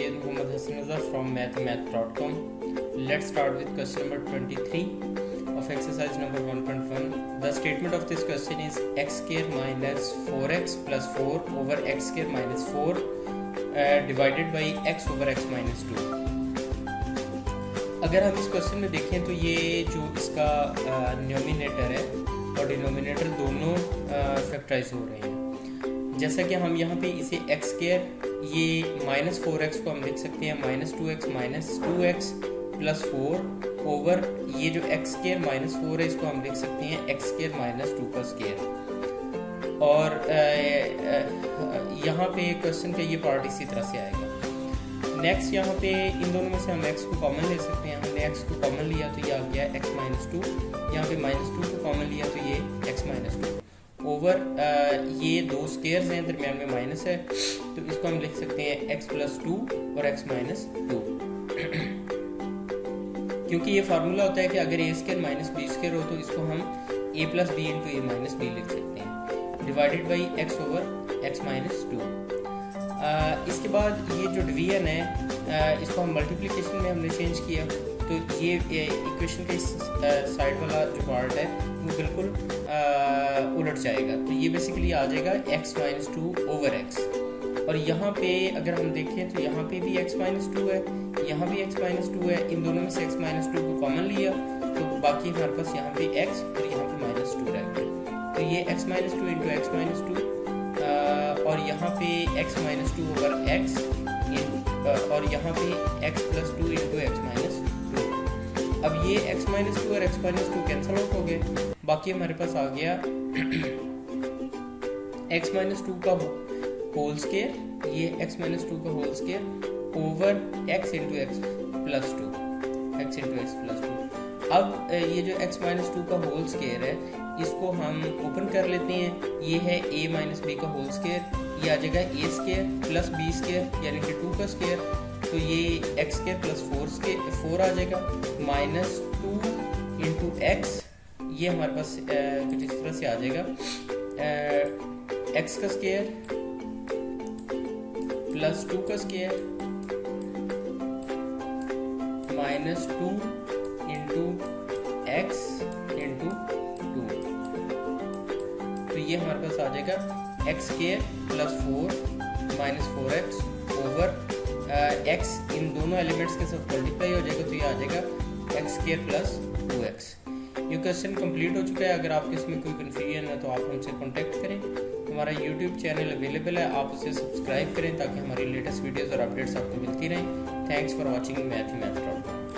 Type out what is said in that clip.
Sayyid Muhammad Hassan Azhar from mathemath.com. Let's start with question number 23 of exercise number 1.1. The statement of this question is x square minus 4x plus 4 over x square minus 4 divided by x over x minus 2. अगर हम इस question में देखें तो ये जो इसका numerator है और डिनोमिनेटर दोनों फैक्टराइज हो रहे हैं। जैसा कि हम यहाँ पे इसे एक्स स्क्वायर ये माइनस 4x को हम लिख सकते हैं minus 2x minus 2x plus 4 over ये जो एक्स स्क्वायर माइनस 4 है इसको हम लिख सकते हैं एक्स स्क्वायर माइनस 2 का स्क्वायर। और यहाँ पे क्वेश्चन का ये पार्ट इसी तरह से आएगा। नेक्स्ट यहाँ पे इन दोनों में से हम x को कॉमन ले सकते हैं। हमने x को कॉमन लिया तो ये आ गया x माइनस 2, यहाँ पे माइनस 2 को कॉमन लिया तो ये x माइनस 2 ओवर ये दो स्क्वायर्स हैं, दरमियान में माइनस है तो इसको हम लिख सकते हैं x प्लस 2 और x माइनस 2। क्योंकि ये फार्मूला होता है कि अगर a square minus b square हो तो इसको हम a plus B into A minus B लिख सकते हैं divided by x over x minus 2। इसके बाद ये जो डिवीजन है इसको हम मल्टीप्लिकेशन में हमने चेंज किया तो ये इक्वेशन का इस साइड वाला जो पार्ट है वो बिल्कुल उलट जाएगा। तो ये बेसिकली आ जाएगा x माइनस 2 ओवर x। और यहाँ पे अगर हम देखें तो यहाँ पे भी x माइनस 2 है, यहाँ भी x माइनस 2 है। इन दोनों में से x माइनस 2 को कॉमन लिया तो बाकी हमारे पास यहाँ पे x और यहाँ पे माइनस 2 रह गया। तो ये x minus 2 into x minus 2 और यहाँ पे x माइनस 2 ओवर x और यहाँ पे x plus 2 into x minus 2। अब ये x माइनस 2 और x माइनस 2 कैंसल आउट हो गए। बाकी हमारे पास आ गया x माइनस 2 का होल स्क्वायर, ये x माइनस 2 का whole square over x into x plus 2, x into x plus 2। अब ये जो x माइनस 2 का होल स्क्वायर है इसको हम ओपन कर लेते हैं। ये है a माइनस बी का होल स्क्वायर, ये आ जाएगा a square plus b square यानी कि 2 का स्क्वायर। तो ये x स्क्वायर प्लस 4 आ जाएगा माइनस 2 इंटू एक्स, ये हमारे पास कुछ इस तरह से आ जाएगा x का स्क्वायर प्लस 2 का square minus 2 into x into 2। तो ये हमारे पास आ जाएगा x square plus 4 minus 4x over x इन दोनों एलिमेंट्स के साथ मल्टीप्लाई हो जाएगा तो ये आ जाएगा एक्स स्क्वायर प्लस 2x। ये क्वेश्चन कंप्लीट हो चुका है। अगर आपके इसमें कोई कन्फ्यूजन है तो आप हमसे कांटेक्ट करें। हमारा यूट्यूब चैनल अवेलेबल है, आप उसे सब्सक्राइब करें ताकि हमारी लेटेस्ट वीडियोज़ और अपडेट्स आपको मिलती रहें। Thanks for watching मैथमेथ.com।